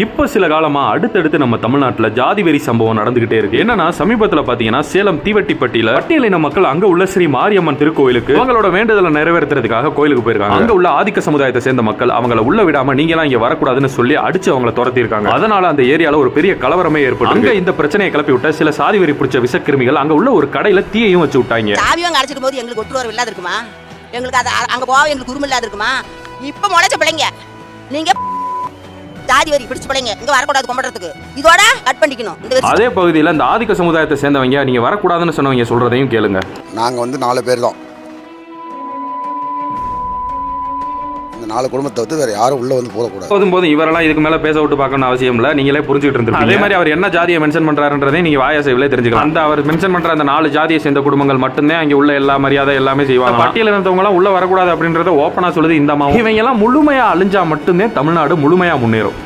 இப்ப சில காலமா அடுத்தடுத்து நம்ம தமிழ்நாட்டுல ஜாதி வெறி சம்பவம் நடந்துகிட்டே இருக்கு. என்னன்னா சமீபத்துல பாத்தீங்கன்னா சேலம் தீவட்டிப்பட்டியில பட்டியலின மக்கள் அங்க உள்ள ஸ்ரீ மாரியம்மன் திருக்கோயிலுக்கு அவங்களோட வேண்டுதலை நிறைவேற்றுறதுக்காக கோயிலுக்கு போயிருக்காங்க. அங்க உள்ள ஆதிக்க சமுதாயத்தை சேர்ந்த மக்கள் அவங்கள உள்ள விடாம நீங்க எல்லாம் இங்க வரக்கூடாதுன்னு சொல்லி அடிச்சு அவங்கள துரத்தி இருக்காங்க. அதனால அந்த ஏரியால ஒரு பெரிய கலவரமே ஏற்பட்டு அங்க இந்த பிரச்சனையை கிளப்பி விட்ட சில சாதி வெறி பிடிச்ச விஷக்கிருமிகள் அங்க உள்ள ஒரு கடையில தீயையும் வச்சு விட்டாங்க. சாவியும் அடைச்சிட்டு போது எங்களுக்கு ஒட்டுவரம் இல்லாத இருக்குமா? எங்களுக்கு அது அங்க போக எங்களுக்கு உரிமை இல்லாத இருக்குமா? இப்ப முளைச்ச பிள்ளைங்க நீங்க ஜாதி வரி பிடிச்சு பிள்ளைங்க இங்க வரக்கூடாது கும்பிடுறதுக்கு இதோட கட் பண்ணிக்கணும். அதே பகுதியில் இந்த ஆதிக்க சமுதாயத்தை சேர்ந்தவங்க நீங்க வரக்கூடாதுன்னு சொன்னவங்க சொல்றதையும் கேளுங்க. நாங்க வந்து 4 பேர் தான். இந்த 4 குடும்பத்தை வந்து வேற யாரும் உள்ள வந்து போகக்கூடாது. போதும் இவரெல்லாம் இதுக்கு மேல பேச விட்டு பார்க்கணும் அவசியம் இல்ல. நீங்களே புரிஞ்சுட்டு இருந்திருப்பீங்க. அதே மாதிரி அவர் என்ன ஜாதியை மென்ஷன் பண்றாருன்றதையும் நீங்க வாயாசைவிலே தெரிஞ்சுக்கலாம். அந்த அவர் மென்ஷன் பண்ற அந்த 4 ஜாதியை சேர்ந்த குடும்பங்கள் மட்டும்தான் அங்க உள்ள எல்லா மரியாதை எல்லாமே செய்வாங்க. பட்டியல இருந்தவங்க எல்லாம் உள்ள வரக்கூடாது அப்படின்றத ஓப்பனா சொல்லுது இந்த அம்மா. இவங்க எல்லாம் முழுமையா அழிஞ்சா மட்டும்தான் தமிழ்நாடு முழுமையா முன்னேறும்.